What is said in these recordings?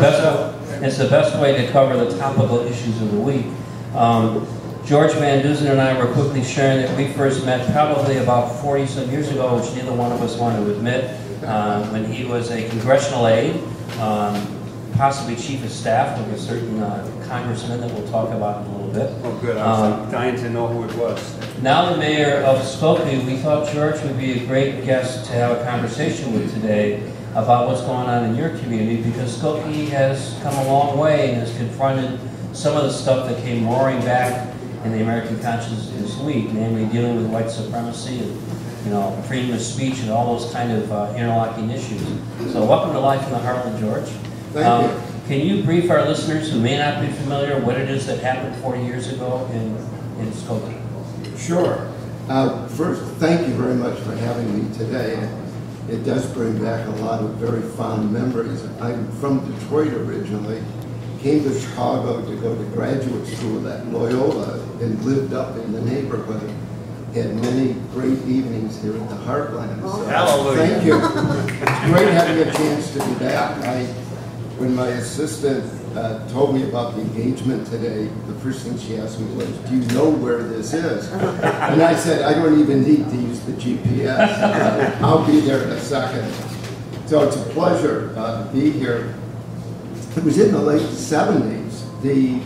it's the best way to cover the topical issues of the week. George Van Dusen and I were quickly sharing that we first met probably about 40-some years ago, which neither one of us wanted to admit, when he was a congressional aide, possibly chief of staff with a certain congressman that we'll talk about in a little bit. Oh, good. I was dying to know who it was. Now the mayor of Skokie, we thought George would be a great guest to have a conversation with today about what's going on in your community, because Skokie has come a long way and has confronted some of the stuff that came roaring back in the American conscience this week, namely dealing with white supremacy and freedom of speech and all those kind of interlocking issues. So welcome to Life in the Heartland, George. Thank you. Can you brief our listeners who may not be familiar what it is that happened 40 years ago in Skokie? Sure. First, thank you very much for having me today. It does bring back a lot of very fond memories. I'm from Detroit originally, came to Chicago to go to graduate school at Loyola and lived up in the neighborhood. Had many great evenings here at the Heartland. So hallelujah. Thank you. It's great having a chance to be back. When my assistant told me about the engagement today, the first thing she asked me was, do you know where this is? And I said, I don't even need to use the GPS. I'll be there in a second. So it's a pleasure to be here. It was in the late 70s. The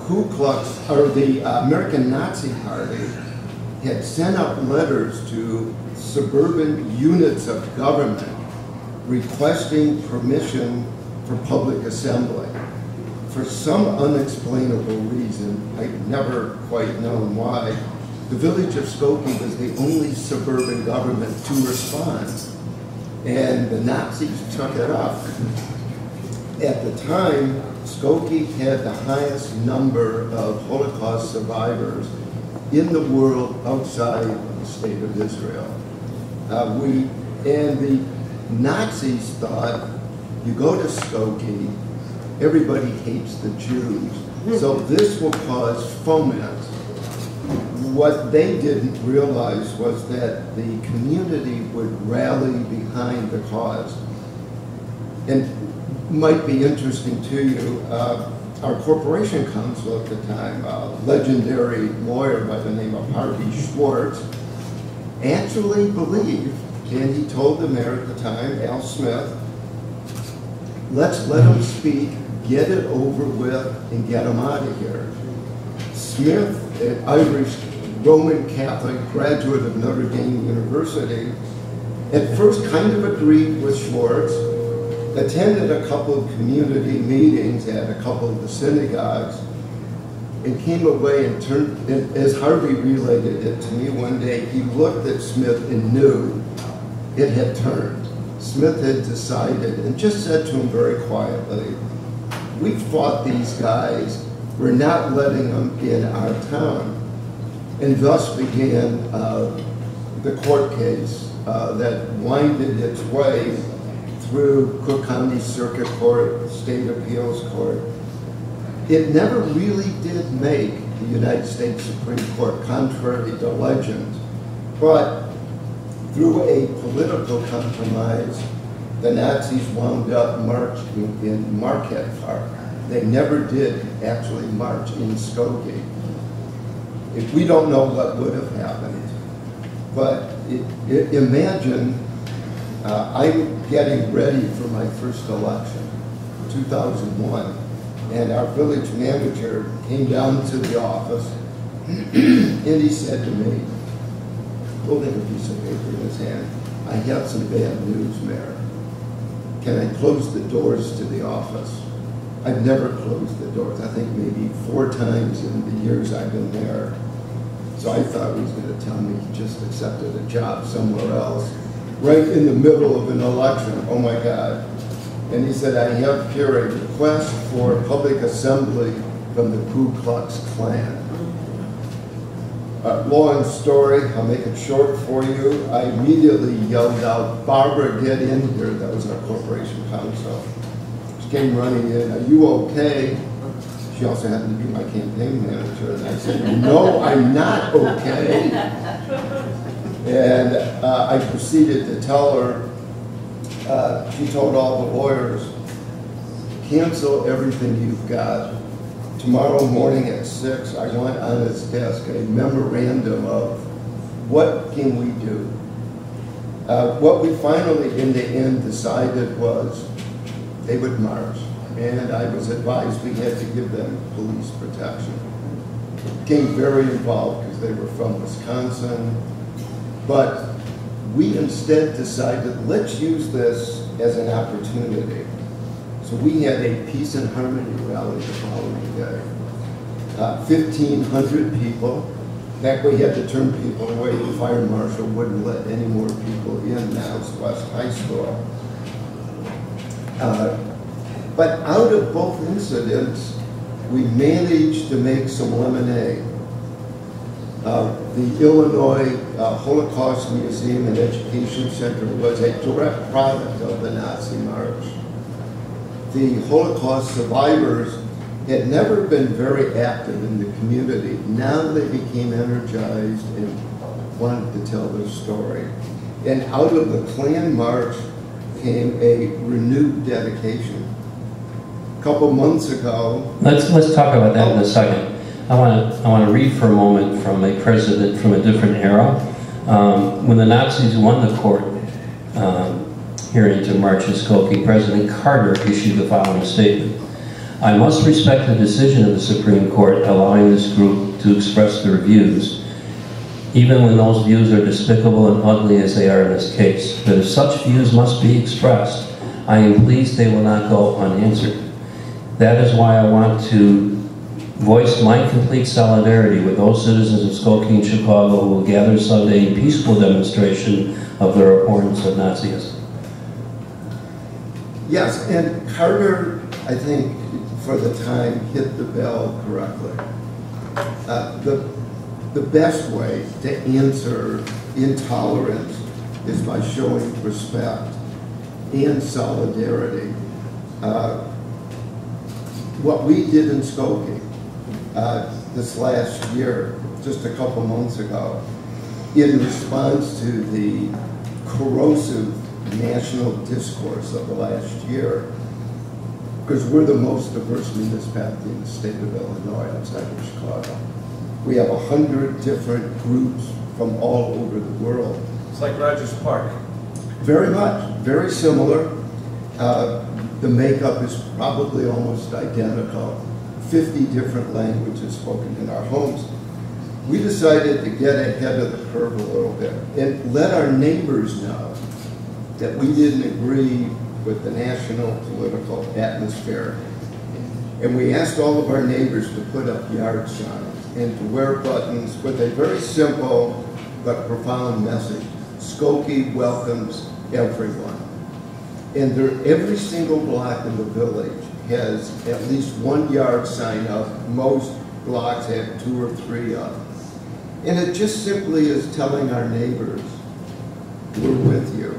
Ku Klux, or the American Nazi Party, had sent out letters to suburban units of government requesting permission for public assembly. For some unexplainable reason, I've never quite known why, the village of Skokie was the only suburban government to respond. And the Nazis took it up. At the time, Skokie had the highest number of Holocaust survivors in the world outside of the state of Israel. And the Nazis thought, you go to Skokie, everybody hates the Jews, so this will cause foment. What they didn't realize was that the community would rally behind the cause. And might be interesting to you, our corporation counsel at the time, a legendary lawyer by the name of Harvey Schwartz, actually believed, and he told the mayor at the time, Al Smith, let's let him speak, get it over with, and get him out of here. Smith, an Irish Roman Catholic graduate of Notre Dame University, at first kind of agreed with Schwartz, attended a couple of community meetings at a couple of the synagogues, and came away and turned, and as Harvey related it to me one day, he looked at Smith and knew it had turned. Smith had decided and just said to him very quietly, we fought these guys, we're not letting them in our town. And thus began the court case that winded its way through Cook County Circuit Court, State Appeals Court. It never really did make the United States Supreme Court, contrary to legend, but through a political compromise, the Nazis wound up marching in Marquette Park. They never did actually march in Skokie. If we don't know what would have happened, but imagine I'm getting ready for my first election, 2001, and our village manager came down to the office and he said to me, holding a piece of paper in his hand, I have some bad news, Mayor. Can I close the doors to the office? I've never closed the doors. I think maybe 4 times in the years I've been there. So I thought he was going to tell me he just accepted a job somewhere else, right in the middle of an election. Oh my God. And he said, I have here a request for public assembly from the Ku Klux Klan. Long story, I'll make it short for you. I immediately yelled out, Barbara, get in here. That was our corporation counsel. She came running in, are you okay? She also happened to be my campaign manager. And I said, no, I'm not okay. And I proceeded to tell her, she told all the lawyers, cancel everything you've got. Tomorrow morning at 6, I want on his desk a memorandum of what can we do. What we finally, in the end, decided was they would march. And I was advised we had to give them police protection. Became very involved because they were from Wisconsin. But we instead decided, let's use this as an opportunity. So we had a peace and harmony rally the following day. 1,500 people. That way, had to turn people away. The fire marshal wouldn't let any more people in West High School. But out of both incidents, we managed to make some lemonade. The Illinois Holocaust Museum and Education Center was a direct product of the Nazi March. The Holocaust survivors had never been very active in the community. Now they became energized and wanted to tell their story. And out of the Klan March came a renewed dedication. A couple months ago... Let's talk about that in a second. I want to read for a moment from a president from a different era. When the Nazis won the court hearing to march in Skokie, President Carter issued the following statement. I must respect the decision of the Supreme Court allowing this group to express their views, even when those views are despicable and ugly as they are in this case. But if such views must be expressed, I am pleased they will not go unanswered. That is why I want to voice my complete solidarity with those citizens of Skokie and Chicago who will gather Sunday in peaceful demonstration of their abhorrence of Nazism. Yes, and Carter, I think, for the time, hit the bell correctly. The best way to answer intolerance is by showing respect and solidarity. What we did in Skokie this last year, just a couple months ago, in response to the corrosive national discourse of the last year, because we're the most diverse municipality in the state of Illinois outside of Chicago. We have 100 different groups from all over the world. It's like Rogers Park. Very much, very similar. The makeup is probably almost identical. 50 different languages spoken in our homes. We decided to get ahead of the curve a little bit and let our neighbors know that we didn't agree with the national political atmosphere. And we asked all of our neighbors to put up yard signs and to wear buttons with a very simple but profound message. Skokie welcomes everyone. And every single block in the village has at least one yard sign up. Most blocks have 2 or 3 up. And it just simply is telling our neighbors, we're with you.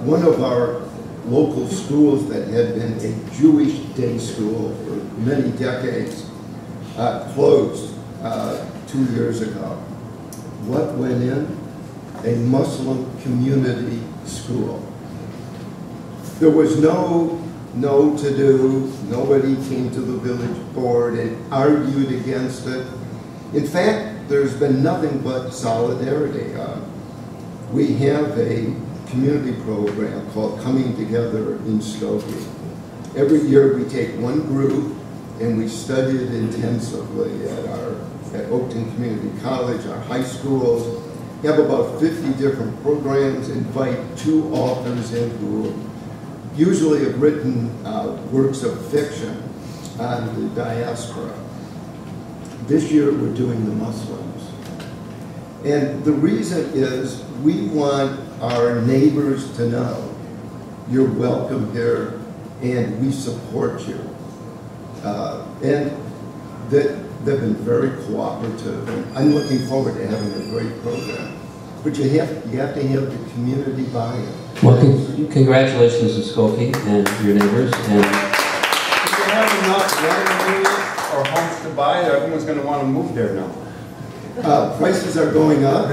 One of our local schools that had been a Jewish day school for many decades closed 2 years ago. What went in? A Muslim community school. There was no to-do. Nobody came to the village board and argued against it. In fact, there's been nothing but solidarity. We have a community program called Coming Together in Skokie. Every year we take one group and we study it intensively at Oakton Community College, our high schools. We have about 50 different programs, invite 2 authors in who usually have written works of fiction on the diaspora. This year we're doing the Muslims. And the reason is we want our neighbors to know you're welcome here and we support you. And they've been very cooperative, and I'm looking forward to having a great program. But you have to have the community buy-in. Well, congratulations to Skokie and your neighbors. And If you have enough revenues or homes to buy, everyone's going to want to move there now. Prices are going up.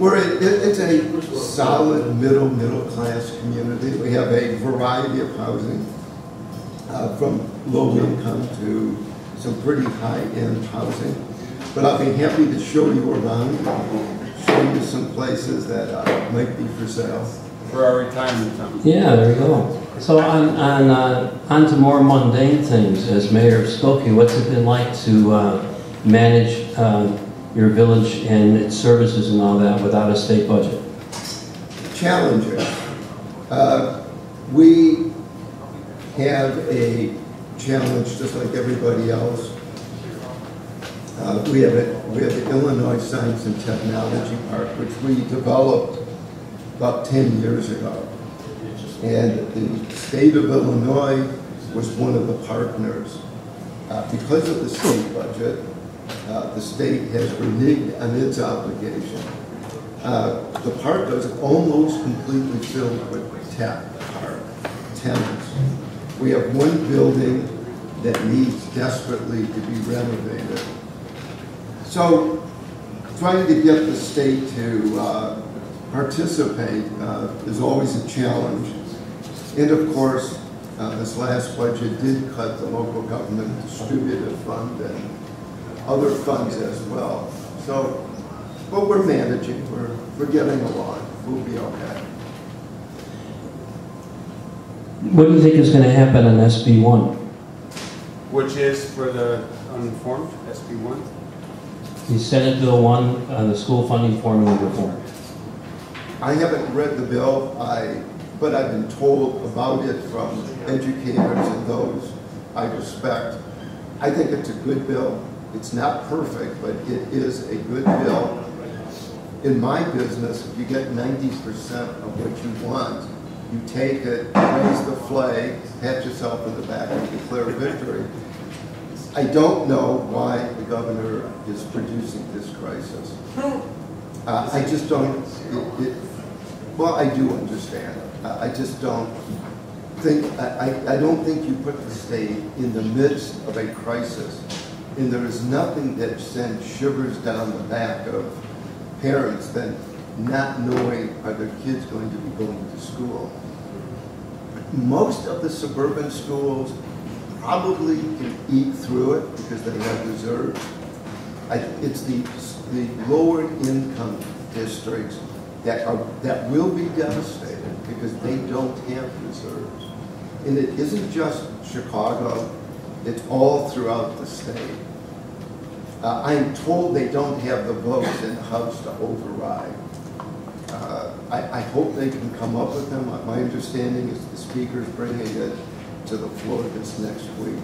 It's a solid middle class community. We have a variety of housing, from low income to some pretty high-end housing. But I'll be happy to show you around, show you some places that might be for sale. For our retirement home. Yeah, there we go. So on to more mundane things. As mayor of Skokie, what's it been like to manage your village and its services and all that without a state budget? Challenging. We have a challenge just like everybody else. We have the Illinois Science and Technology Park, which we developed about 10 years ago. And the state of Illinois was one of the partners. Because of the state budget, the state has reneged on its obligation. The park is almost completely filled with tech park tenants. We have one building that needs desperately to be renovated. So trying to get the state to participate is always a challenge. And of course, this last budget did cut the local government distributive fund and other funds as well. So, but we're managing, we're getting along, we'll be okay. What do you think is going to happen on SB1? Which is for the uninformed, SB1? The Senate Bill 1 on the school funding formula reform. I haven't read the bill, but I've been told about it from educators and those I respect. I think it's a good bill. It's not perfect, but it is a good bill. In my business, if you get 90% of what you want, you take it, raise the flag, pat yourself in the back and declare victory. I don't know why the governor is producing this crisis. I just don't, well, I do understand. I just don't think, I don't think you put the state in the midst of a crisis, and there is nothing that sends shivers down the back of parents than not knowing are their kids going to be going to school. Most of the suburban schools probably can eat through it because they have reserves. It's the lower income districts that will be devastated because they don't have reserves. And it isn't just Chicago, it's all throughout the state. I'm told they don't have the votes in the House to override. I hope they can come up with them. My understanding is the Speaker's bringing it to the floor this next week.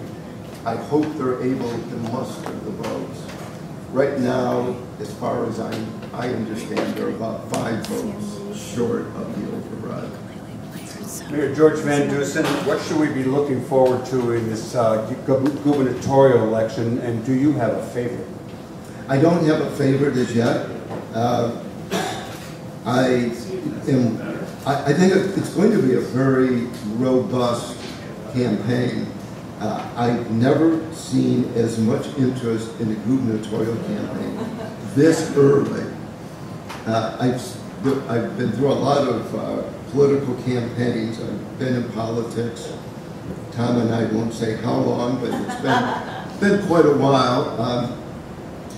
I hope they're able to muster the votes. Right now, as far as I understand, there are about 5 votes short of the override. Mayor George Van Dusen, what should we be looking forward to in this gubernatorial election, and do you have a favorite? I don't have a favorite as yet. I think it's going to be a very robust campaign. I've never seen as much interest in a gubernatorial campaign this early. I've been through a lot of political campaigns. I've been in politics. Tom and I won't say how long, but it's been quite a while.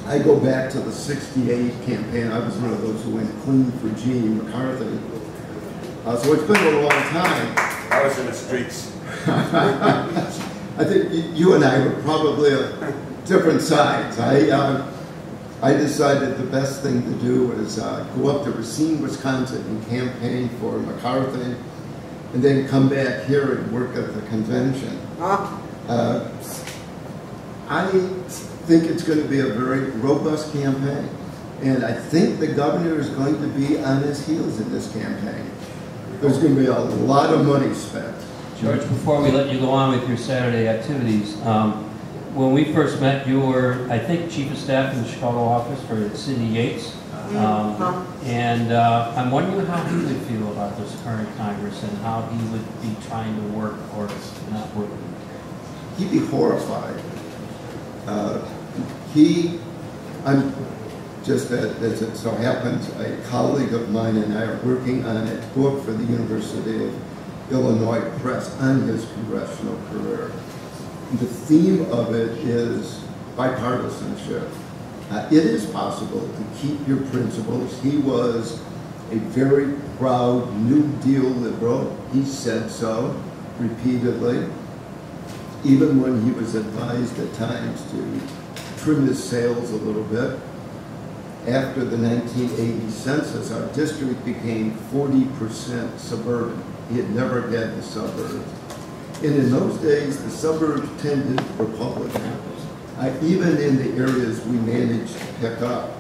I go back to the '68 campaign. I was one of those who went clean for Gene McCarthy. So it's been a long time. I was in the streets. I think you and I were probably on different sides. I decided the best thing to do was go up to Racine, Wisconsin and campaign for McCarthy, and then come back here and work at the convention. I think it's going to be a very robust campaign, and I think the governor is going to be on his heels in this campaign. There's going to be a lot of money spent. George, before we let you go on with your Saturday activities, when we first met, you were, I think, Chief of Staff in the Chicago office for Sidney Yates. And I'm wondering how he would feel about this current Congress and how he would be trying to work or not work. He'd be horrified. just as it so happens, a colleague of mine and I are working on a book for the University of Illinois Press on his congressional career. The theme of it is bipartisanship. It is possible to keep your principles. He was a very proud New Deal liberal. He said so repeatedly, even when he was advised at times to trim his sails a little bit. After the 1980 census, our district became 40% suburban. He had never had the suburbs. And in those days, the suburbs tended Republican, even in the areas we managed to pick up.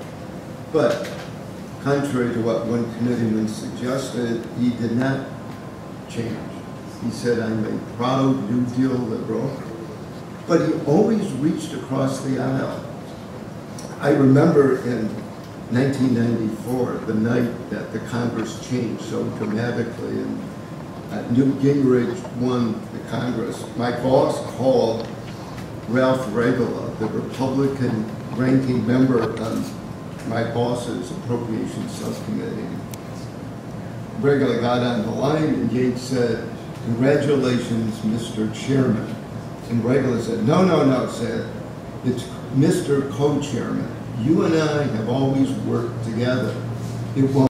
But contrary to what one committeeman suggested, he did not change. He said, I'm a proud New Deal liberal, but he always reached across the aisle. I remember in 1994, the night that the Congress changed so dramatically, and Newt Gingrich won the Congress, my boss called Ralph Regula, the Republican ranking member on my boss's appropriations subcommittee. Regula got on the line and Yates said, congratulations, Mr. Chairman. And Regula said, no, said, it's Mr. Co-Chairman. You and I have always worked together. It won't